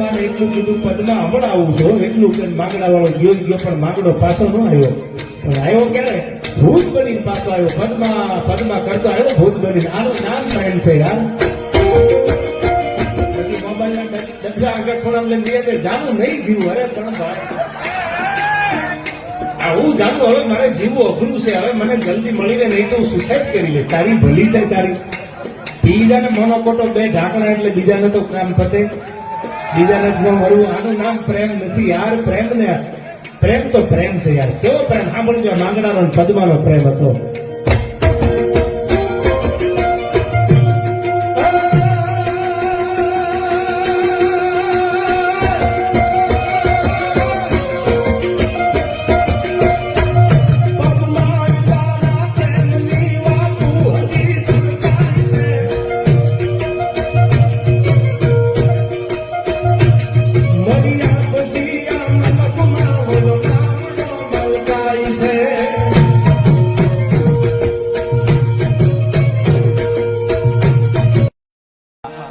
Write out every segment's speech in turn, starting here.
પદ્માને એટલું કીધું, પદ્મા હમણાં આવું છો એટલું કે માંગડા વાળો ગયો પણ માંગડો પાછો ન આવ્યો. પણ આવ્યો ક્યારે? ભૂત બનીને પાછો આવ્યો. પદ્મા પદ્મા કરતો આવ્યો ભૂત બનીને. આનું નામ પ્રેમ છે યાર. પછી મોબાઈલના ડબ્બા આગળ થોડા લઈને દે જાનું નહીં જીવું. અરે પણ ભાઈ હું જાણું હવે મારે જીવવું અઘરું છે. હવે મને જલ્દી મળી રહે નહીં તો હું સુસાઇડ કરી લે. તારી ભલી થાય તારી. બીજાને મોનોકોટો બે ઢાંકણા એટલે બીજાને તો કામ પતે, બીજાને જ ન મળવું. આનું નામ પ્રેમ નથી યાર. પ્રેમ તો પ્રેમ છે યાર. કેવો પ્રેમ સાંભળજો. માંગડાનો પદ્માનો પ્રેમ હતો.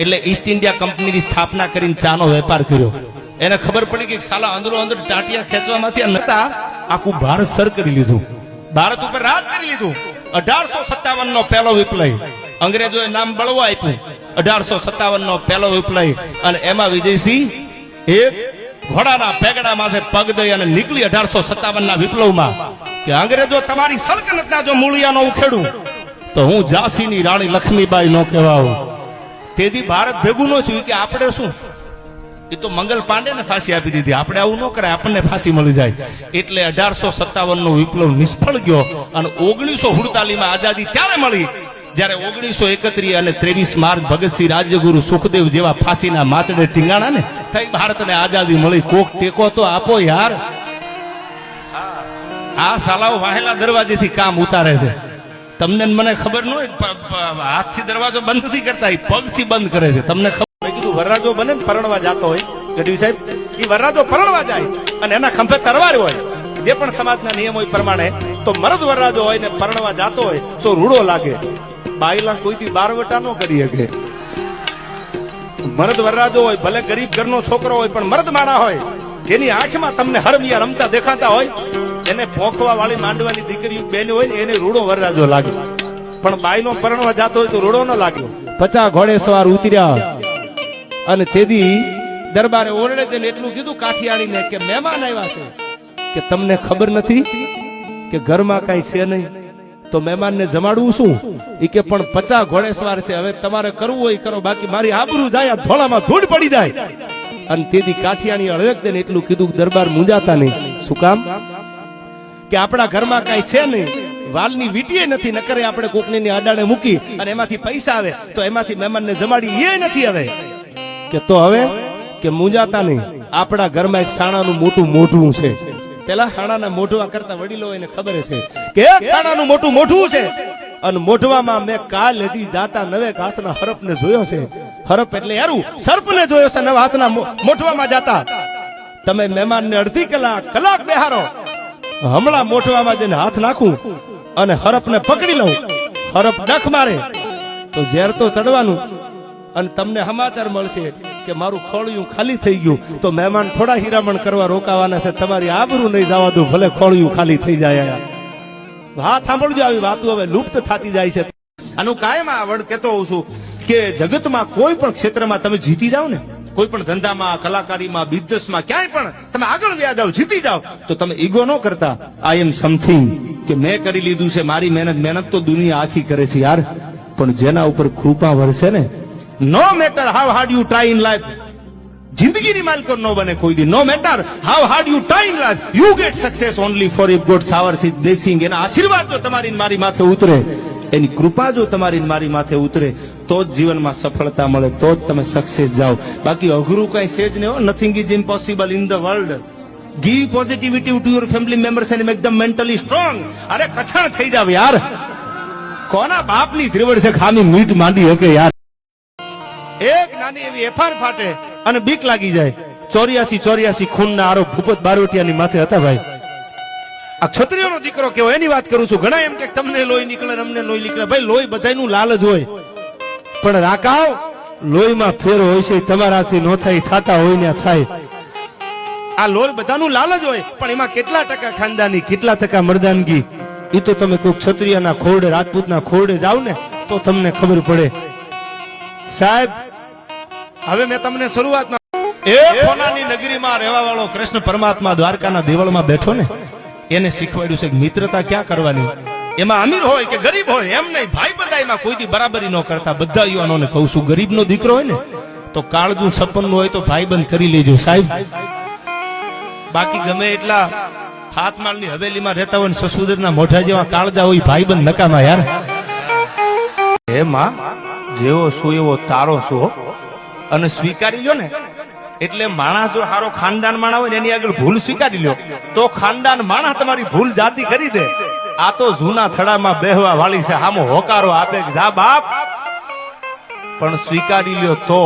એટલે ઈસ્ટ ઇન્ડિયા કંપનીની સ્થાપના કરીને ચાનો વેપાર કર્યો. એને ખબર પડી કે સાલા અંદરો અંદર ટાટિયા ખેંચવામાંથી નતા આખું ભારત સર કરી લીધું, ભારત ઉપર રાજ કરી લીધું. 1857 નો પહેલો વિપ્લવ, અંગ્રેજોએ નામ બળવો આપ્યું. 1857 નો પહેલો વિપ્લવ, અને એમાં વિજયસિંહ એક ઘોડાના પેગડા માથે પગ દઈ અને નીકળી 1857 ના વિપ્લવમાં કે અંગ્રેજો તમારી સલ્તનતના જો મૂળિયા નો ઉખેડું તો હું ઝાંસીની રાણી લક્ષ્મીબાઈ નો કહેવાઉં. તેથી ભારત ભેગું ન થયું કે આપણે શું, એ તો મંગલ પાંડે ને ફાંસી આપી દીધી. આપણે આવું ન કરાય, આપણને ફાંસી મળી જાય. એટલે 1857 નો વિપ્લવ નિષ્ફળ ગયો અને 1948 માં આઝાદી ત્યારે મળી જ્યારે 1931 અને 23 માર્ચ ભગતસિંહ, રાજ્યગુરુ, સુખદેવ જેવા ફાંસીના માચડે ટીંગાણા ને થઈ ભારતને આઝાદી મળી. કોક ટેકો તો આપો યાર. આ સાલાઓ વાહેલા દરવાજેથી કામ ઉતારે છે. તમને મને ખબર ન હોય, હાથથી દરવાજો બંધ નથી કરતા, પગથી બંધ કરે છે. તમને ખબર? મેં કીધું વરરાજો બને ને પરણવા જતો હોય ગઢવી સાહેબ, એ વરરાજો પરણવા જાય અને એના ખંભે તરવાર હોય, જે પણ સમાજના નિયમ હોય પ્રમાણે, તો મરદ વરરાજો હોય ને પરણવા જતો હોય તો રૂડો લાગે. બાયલા કોઈથી બારવટા ન કરી શકે. મરદ વરરાજો હોય, ભલે ગરીબ ઘરનો છોકરો હોય, પણ મરદ માણા હોય, જેની આંખમાં તમને હરમિયા રમતા દેખાતા હોય, એને પોખવા વાળી માંડવાની દીકરી બેન હોય ને એને રૂડો વરરાજો લાગે. પણ બાઈનો પરણવા જતો હોય તો રૂડો ન લાગે. 50 ઘોડે સવાર ઉતર્યા અને તેદી દરબારે ઓરડે જઈને એટલું કીધું કાઠિયાણીને કે મહેમાન આવ્યા છે, કે તમને ખબર નથી કે ઘરમાં કઈ છે નહીં, તો મહેમાનને જમાડવું શું? એ કે પણ 50 ઘોડે સવાર છે, હવે તમારે કરવું હોય કરો, બાકી મારી આબરૂ જાય, ધોળામાં ધૂળ પડી જાય. અને તેદી કાઠિયાણી હળવેક દઈને એટલું કીધું દરબાર મૂંઝાતા નહીં. શું કામ? કે આપણા ઘરમાં કઈ છે નહીં, વાલની વીટીએ નથી, નકરે આપણે કોકની આડાણે મૂકી અને એમાંથી પૈસા આવે તો એમાંથી મહેમાનને જમાડી એ નથી. હવે કે તો હવે કે મૂંઝાતા નહીં, આપણા ઘરમાં એક સાણાનું મોટું મોઢું છે. પેલા સાણાના મોઢવા કરતા વડીલો એને ખબર છે કે એક સાણાનું મોટું મોઢું છે, અને મોઢવામાં મેં કાલ હજી જાતા નવે હાથના હરપને જોયો છે. હરપ એટલે યારું સર્પને જોયો છે, નવા હાથના મોઢવામાં જાતા. તમે મહેમાનને અડધી કલાક બેહારો, હમણાં મોઢવામાં જઈને હાથ નાખું અને હરપને પકડી લઉં, હરપ ડખ મારે તો ઝેર તો ચડવાનું, અને તમને સમાચાર મળશે કે મારું ખોળિયું ખાલી થઈ ગયું, તો મહેમાન થોડા હીરામણ કરવા રોકાવાના છે. તમારી આબરૂ નહીં જવા દો, ભલે ખોળિયું ખાલી થઈ જાય. વાત સાંભળજો, આવી વાતો હવે લુપ્ત થતી જાય છે. આનું કાયમ આવડ કહેતો હોઉં છું કે જગતમાં કોઈ પણ ક્ષેત્રમાં તમે જીતી જાઓ ને, કોઈ પણ ધંધામાં, કલાકારીમાં, બિઝનેસમાં, ક્યાંય પણ તમે આગળ વ્યા જાઓ, જીતી જાઓ, તો તમે ઈગો ન કરતા. આઈ એમ સમથિંગ, કે મેં કરી લીધું છે, મારી મહેનત તો દુનિયા આખી કરે છે યાર. પણ જેના ઉપર કૃપા વરસે ને, no matter how hard you try in life, જિંદગીની માલકો ન બને કોઈ દી. No matter how hard you try in life, you get success only for if God showers his blessing. એના આશીર્વાદ જો તમારી મારી માથે ઉતરે, એની કૃપા જો તમારી મારી માથે ઉતરે, તો જ જીવનમાં સફળતા મળે, તો જ તમે સક્સેસ જાઓ. બાકી અઘરું કઈ છે જ નહીં. Nothing is impossible in the world. Give positivity to your family members and make them mentally strong. અરે કઠણ થઈ જાવ યાર. કોના બાપની ત્રિવડ છે ખામી મીઠ માંડી હકે યાર. એક નાની એવી એફઆર ફાટે અને બીક લાગી જાય. 84 ખૂનના આરોપ ભૂપત બારોટિયાની માથે હતા ભાઈ. આ ક્ષત્રિયોનો દીકરો કેવો એની વાત કરું છું. ઘણા એમ કે તમને લોહી નીકળે, અમને લોહી નીકળે. ભાઈ લોહી બધાયનું લાલચ હોય, પણ રાકાવ લોહીમાં ફેર હોય છે, તમારાથી નો થાય, થાતા હોય ને થાય. આ લોહી બધાનું લાલ જ હોય, પણ એમાં કેટલા ટકા ખાનદાની, કેટલા ટકા મર્દાનગી, એ તો તમે કોઈ ક્ષત્રિયના ખોરડે, રાજપૂતના ખોરડે જાવ ને તો તમને ખબર પડે. સાહેબ હવે મેં તમને શરૂઆતમાં એ સોનાની નગરીમાં રહેવા વાળો કૃષ્ણ પરમાત્મા દ્વારકાના દેવળમાં બેઠો ને, એને શીખવાડ્યું છે કે મિત્રતા ક્યાં કરવાની. એમાં અમીર હોય કે ગરીબ હોય એમ નહીં, ભાઈ બંધાઈમાં કોઈ દી બરાબરી ન કરતા. બધા યુવાનોને કહું છું, ગરીબનો દીકરો હોય ને તો કાળજું છપ્પનનું હોય તો ભાઈબંધ કરી લેજો સાહેબ. બાકી ગમે એટલા હાથમાળની હવેલીમાં રહેતા હોય, સસુદરના મોઢા જેવા કાળજા હોય, ભાઈબંધ નકામા યાર. હે માં, જેવો શું એવો તારો છો, અને સ્વીકારી લ્યો ને. એટલે માણસ જો સારો ખાનદાન માણા હોય ને એની આગળ ભૂલ સ્વીકારી લ્યો તો ખાનદાન માણા તમારી ભૂલ જાતી કરી દે. આ તો જૂના થડામાં બેહવા વાળી છે, આમો હોકારો આપે કે જા બાપ, પણ સ્વીકારી લ્યો તો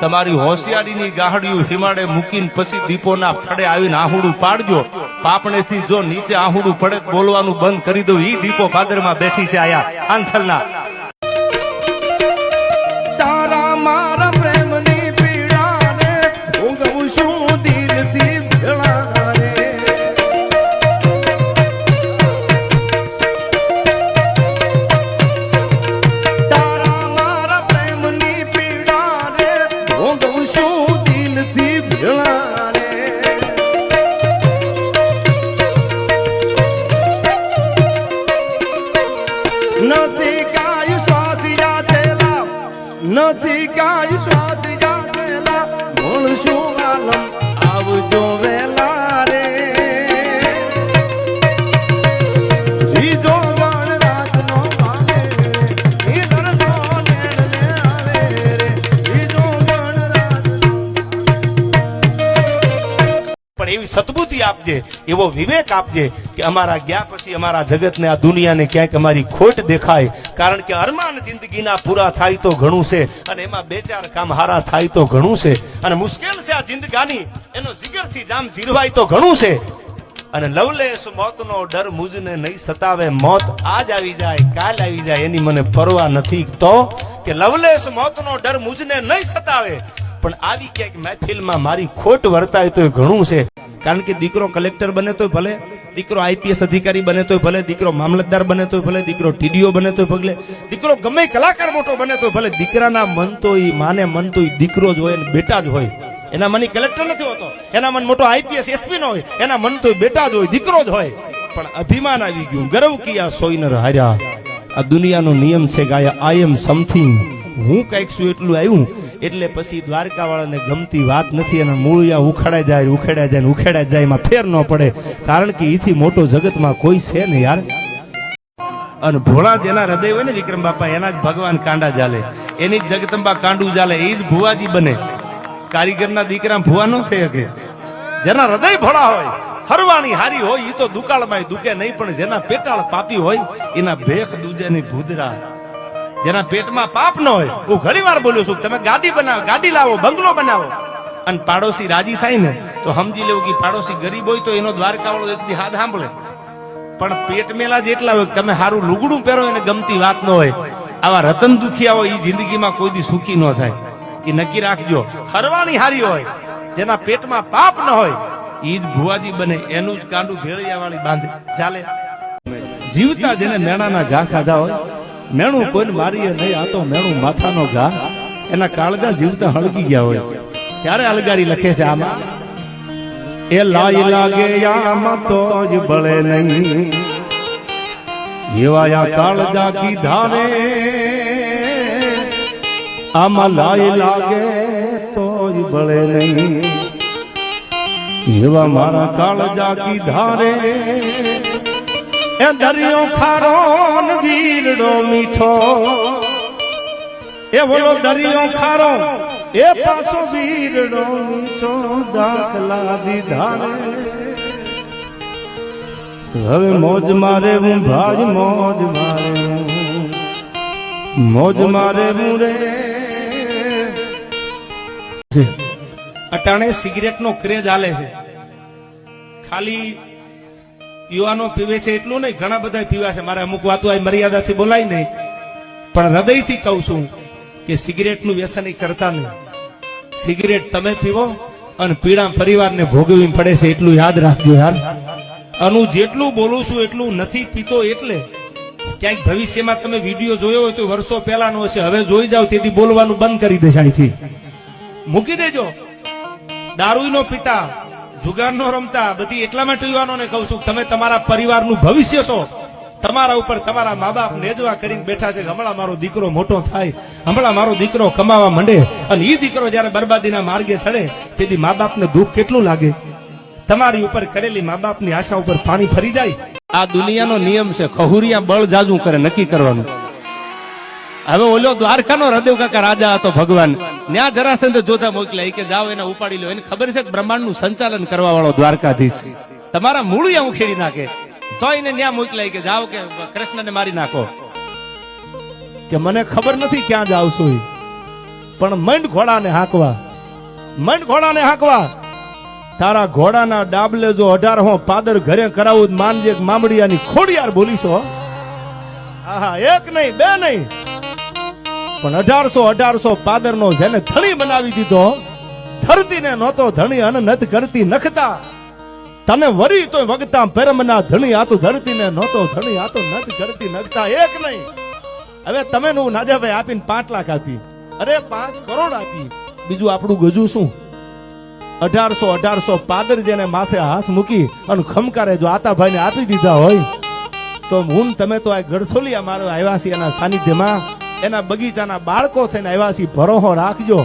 તમારી હોશિયારીની ગાહડિયું હિમાડે મૂકીને પછી દીપોના થડે આવીને આહુડું પાડજો. પાપણેથી જો નીચે આહુડું પડે બોલવાનું બંધ કરી દો. ઈ દીપો ભાદરમાં બેઠી છે આયા આંથલના. તારા મારા પ્રેમની પીડા ને ભોગવું છું દિલથી ભેળા રે. તારા મારા પ્રેમની પીડા ને ભોગવું છું દિલથી ભેળા રે. નથી કાયું શ્વાસ યાચેલા, નથી કાયું શ્વાસ યાચેલા, મળશું આલમ આવજો વેલા રે. બીજો ગણ રાતનો ભાગે રે, દરદો નેણ લે આવે રે. બીજો ગણ રાતનો. પણ એવી સદબુદ્ધિ આપજે, એવો વિવેક આપજે કે અમારા ગયા પછી અમારા જગતને, આ દુનિયાને ક્યાંક અમારી ખોટ દેખાય. કારણ કે અરમાન જિંદગીના પૂરા થાય તો ઘણું છે, અને એમાં બે ચાર કામ હારા થાય તો ઘણું છે. અને મુશ્કેલ છે આ જિંદગાની, એનો જીગરથી જામ જીરવાય તો ઘણું છે. અને લવલેસ મોતનો ડર મુજને નહીં સતાવે. મોત આજ આવી જાય કાલ આવી જાય એની મને પરવા નથી. તો કે લવલેસ મોતનો ડર મુજને નહીં સતાવે, પણ આવી ક્યાંક મહેફિલમાં મારી ખોટ વર્તાય તો ઘણું છે. કારણ કે દીકરો કલેક્ટર બને તો ભલે, દીકરો આઈપીએસ અધિકારી બને તો ભલે, દીકરો મામલતદાર બને તો ભલે, દીકરો ટીડીઓ બને તો ભલે, દીકરો ગમે કલાકાર મોટો બને તો ભલે, દીકરાના મન તો ઈ માને મન તો ઈ દીકરો જ હોય ને બેટા જ હોય. એના મન કલેક્ટર નથી હોતો, એના મન મોટો આઈપીએસ એસપી નો હોય, એના મન તો બેટા જ હોય, દીકરો જ હોય. પણ અભિમાન આવી ગયું, ગર્વ કિયા સોઈ નર હાર્યા. આ દુનિયાનો નિયમ છે ગાયા આઈ એમ સમથિંગ, હું કઈક છું એટલું આવ્યું. એટલે પછી દ્વારકા વાળાને ગમતી વાત નથી. એના મૂળિયા ઉખેડાઈ જાય, ઉખેડાઈ જાય, ઉખેડાઈ જાય, એમાં ફેર ન પડે. કારણ કે એથી મોટો જગતમાં કોઈ છે ને યાર. અને ભોળા જેના હૃદય હોય ને વિક્રમ બાપા, એના જ ભગવાન કાંડા ચાલે, એની જ જગદંબા કાંડું ચાલે, એ જ ભુવાજી બને. કારીગરના દીકરા ભુવા નો થઈ શકે. જેના હૃદય ભોળા હોય, હરવાણી હારી હોય, એ તો દુકાળમાં દુકે નહીં. પણ જેના પેટાળ પાપી હોય એના ભેખ દૂજે ની ભૂદરા. જેના પેટમાં પાપ ન હોય, હું ઘણી વાર બોલ્યો છું, તમે ગાડી બનાવો, ગાડી લાવો, બંગલો બનાવો, અને પાડોશી રાજી થાય ને તો સમજી લેવું કે પાડોશી ગરીબ હોય તો એનો દ્વારકા વાળો એક દી હાથ સાંભળે. પણ પેટ મેલા જેટલા હોય, તમે સારું લુગડું પહેરો એને ગમતી વાત ન હોય. આવા રતન દુખિયા હોય એ જિંદગીમાં કોઈ દી સુખી ન થાય. એ નક્કી રાખજો. હરવાણી હારી હોય, જેના પેટમાં પાપ ન હોય, એ જ ભુવાજી બને. એનું જ કાંડું ભેળિયા વાળી બાંધે ચાલે. જીવતા જેને મેણાના ઘા ખાધા હોય, મેણું કોઈને મારીએ નહીં, આ તો મેણું માથાનો ઘા. એના કાળજા જીવતા હળગી ગયા હોય ત્યારે અલગારી લખે છે આમાં, એ લાઈ લાગે આમાં તો જ બળે નહીં, એવા આ કાળજા કીધા રે. આમાં લાઈ લાગે તો જ બળે નહીં, એવા મારા કાળજા કીધા રે. એ દરિયો ખારો ને વીરડો મીઠો, એ બોલો દરિયો ખારો એ પાછો વીરડો મીઠો, દાખલા દીધા રે. હવે મોજ મારે હું ભાજ, મોજ મારે મોજ મારે હું રે. અટાણે સિગરેટ નો ક્રેઝ હાલે છે. ખાલી યુવાનો પીવે છે એટલું નહીં, ઘણા બધા પીવા છે. મારે અમુક વાતો આ મર્યાદાથી બોલાય નહીં, પણ હૃદયથી કહું છું કે સિગરેટનું વ્યસન ઈ કરતા નહીં. સિગરેટ તમે પીવો અને પીડા પરિવારને ભોગવવી પડે છે એટલું યાદ રાખજો યાર. અને હું જેટલું બોલું છું એટલું નથી પીતો એટલે ક્યાંક ભવિષ્યમાં તમે વિડીયો જોયો હોય તો વર્ષો પહેલાનો હશે, હવે જોઈ જાવ તેથી બોલવાનું બંધ કરી દેશે. અહીંથી મૂકી દેજો. દારૂ નો પીતા, જુગાર નો રમતા, બધી એટલા માટે યુવાનોને કહું છું તમે તમારા પરિવારનું ભવિષ્ય છો. તમારા ઉપર તમારા મા બાપ નેજવા કરીને બેઠા છે કે હમણાં મારો દીકરો મોટો થાય, હમણાં મારો દીકરો કમાવા માંડે, અને એ દીકરો જયારે બરબાદીના માર્ગે ચડે તેથી મા બાપને દુઃખ કેટલું લાગે. તમારી ઉપર કરેલી મા બાપની આશા ઉપર પાણી ફરી જાય. આ દુનિયાનો નિયમ છે, ખહુરિયા બળ જાજુ કરે નક્કી કરવાનું. હવે ઓલો દ્વારકાનો હૃદય કાકા રાજા હતો ભગવાન, ન્યા જરાસંધ જોતા મોકલ્યા કે જાઓ એને ઉપાડી લો. એને ખબર છે કે બ્રહ્માંડનું સંચાલન કરવા વાળો દ્વારકાધીશ તમારા મૂળિયા ઉખેડી નાખે, તો એને ન્યા મોકલાય કે જાઓ કે કૃષ્ણને મારી નાખો. કે મને ખબર નથી ક્યાં જાવ છું, પણ મંડ ઘોડાને હાંકવા, મંડ ઘોડાને હાંકવા. તારા ઘોડાના ડાબલે જો 18 પાદર ઘરે કરાવું માનજે મામડિયાની ખોડિયાર બોલીશો. આહા, એક નહીં બે નહીં પણ 1800 પાદરનો જેને ધણી બનાવી દીધો, ધરતીને નહોતો ધણી અન નત કરતી નખતા, તને વરી તો વગતા પરમના ધણી આ તો ધરતીને નહોતો ધણી આ તો નત કરતી નખતા. એક નહીં. હવે તમે નું નાજાભાઈ આપીને 5 લાખ આપી, અરે 5 કરોડ આપી, બીજું આપણું ગજું શું? 1800 પાદર જેને માથે હાથ મૂકી અને ખમકારે જો આતાભાઈને આપી દીધા હોય તો હું તમે તો આ ગળથોલિયા મારો આવ્યા છીએ એના સાનિધ્યમાં, એના બગીચાના બાળકો થઈને આવ્યા છીએ. ભરોહો રાખજો.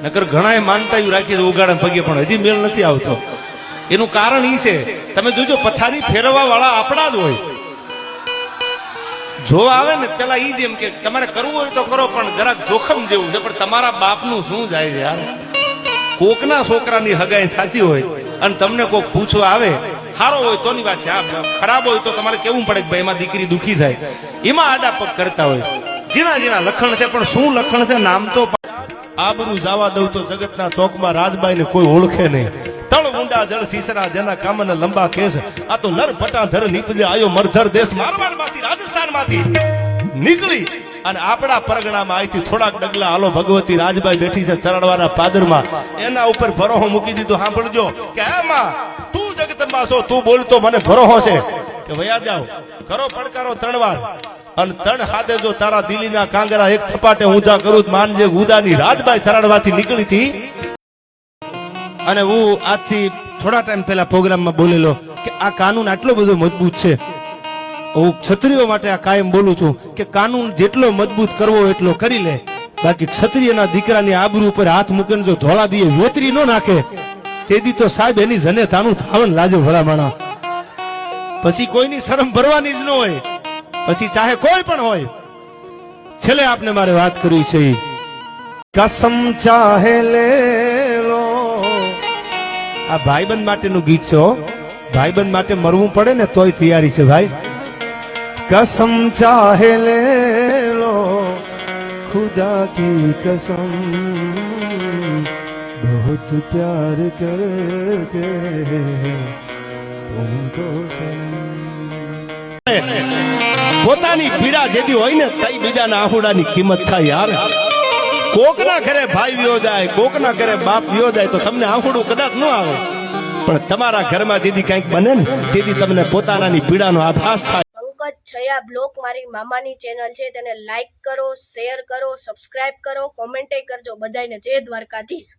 નકર ઘણાએ માનતા રાખી ઉગાડા પગે પણ હજી મેળ નથી આવતો. એનું કારણ ઈ છે તમે જોજો પછાડી ફેરવવા વાળા આપણા જ હોય. જો આવે ને પેલા ઈ જેમ કે તમારે કરવું હોય તો કરો પણ જરાક જોખમ જેવું છે, પણ તમારા બાપનું શું જાય છે યાર. કોકના છોકરાની હગાઈ થતી હોય અને તમને કોક પૂછવા આવે, સારો હોય તોની વાત છે, ખરાબ હોય તો તમારે કેવું પડે કે ભાઈ એમાં દીકરી દુખી થાય, એમાં આડા પગ કરતા હોય. ઝીણા ઝીણા લખણ છે પણ શું લખણ છે નામ તો આબરૂ જવા દઉં તો જગતના ચોકમાં રાજબાઈ ને કોઈ ઓળખે નહીં. તળ ઊંડા જળ સીસરા જેના કામને લંબા કેસ, આ તો નર પટાધર નીપજે આયો મરધર દેશ મારવાડ માંથી રાજસ્થાન માંથી નીકળી અને આપણા પરગણામાં અહીંથી થોડાક ડગલા હાલો ભગવતી રાજબાઈ બેઠી છે ચરણવાના પાદરમાં, એના ઉપર ભરોહો મૂકી દીધો. સાંભળજો કે એમાં તું જગતમાં છો, તું બોલતો મને ભરોહો છે કે વયા જાઓ, કરો પડકારો 3 વાર અને 3 હાથે જો તારા દિલ્હીના કાંગરા એક થપાટે ઊંધા કરું માનજે ઉદાની રાજબાઈ ચરણવાથી નીકળી હતી. અને હું આજથી થોડા ટાઈમ પહેલા પ્રોગ્રામમાં બોલેલો કે આ કાનૂન આટલો બધો મજબૂત છે. હું ક્ષત્રિયો માટે આ કાયમ બોલું છું કે કાનૂન જેટલો મજબૂત કરવો એટલો કરી લે, બાકી ક્ષત્રિયના દીકરાની આબરૂ ઉપર હાથ મૂકીને જો ધોળા દીએ વેતરી ન નાખે તેથી તો સાહેબ એની જને તાનું થાવન લાજે ભલામણા. પછી કોઈની શરમ ભરવાની જ ન હોય, પછી ચાહે કોઈ પણ હોય. છેલ્લે આપને મારે વાત કરવી છે, કસમ ચાહે લે લો. આ ભાઈબંધ માટેનું ગીત છે. ભાઈબંધ માટે મરવું પડે ને તોય તૈયારી છે ભાઈ. कसम चाहे ले लो खुदा की कसम बहुत प्यार करते तुमको પોતાની પીડા જેદી હોય ને તઈ બીજાના આહુડાની કિંમત થાય યાર. કોકના ઘરે ભાઈ વિયો જાય, કોકના ઘરે બાપ વિયો જાય તો તમને આહુડું કદાચ ન આવે, પણ તમારા ઘરમાં જેદી કંઈક બને ને તેથી તમને પોતાનાની પીડાનો આભાસ થાય. છયા બ્લોક મારી મામાની ચેનલ છે, તેને લાઈક કરો, શેર કરો, સબસ્ક્રાઇબ કરો, કોમેન્ટે કરજો. બધાને જય દ્વારકાધીશ.